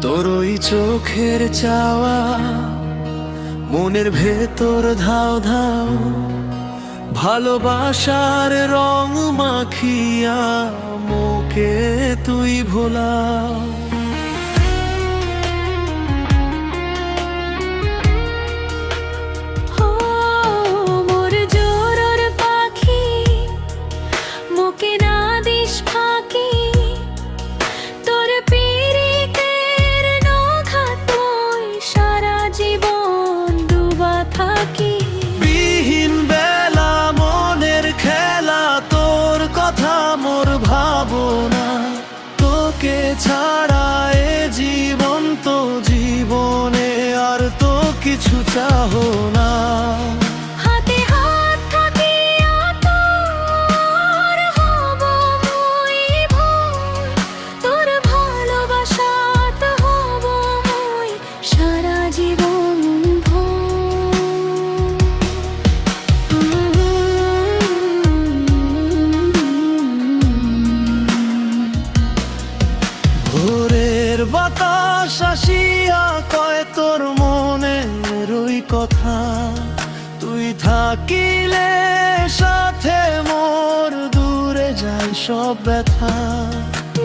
তোর ওই চোখের চাওয়া মনের ভেতর ধাও ধাও, ভালোবাসার রং মাখিয়া মোকে তুই ভোলাও। তোকে ছাড়া এ জীবন তো জীবনে আর তো কিছু চাহো না। হাতে হাত থাকিয়া তোর হব মই ভোর, তোর ভালোবাসাত হব মই সারা জীবন ভোরের বাতাস আসিয়া কয় তোর মনের ওই কথা, তুই থাকিলে সাথে মোর দূরে যায় সব ব্যথা।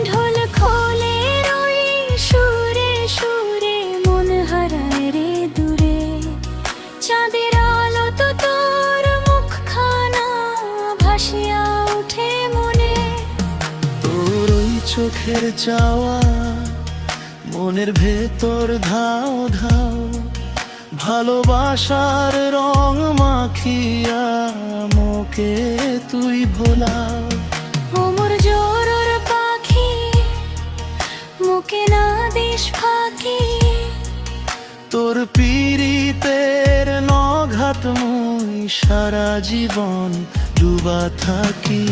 ঢোল খোলের ওই সুরে সুরে মন হারায় রে দূরে, চাঁদের আলো তো তোর মুখখানা ভাসিয়া ওঠে মনে। তোর ওই চোখের চাওয়া মনের ভেতর ধাও ধাও, ভালোবাসার রং মাখিয়া মোকে তুই ভোলাও। ও মোর জোরের পাখি, মুখে না দিস ফাঁকি, তোর পীড়িতের নঘাত মুই সারা জীবন ডুবা থাকি।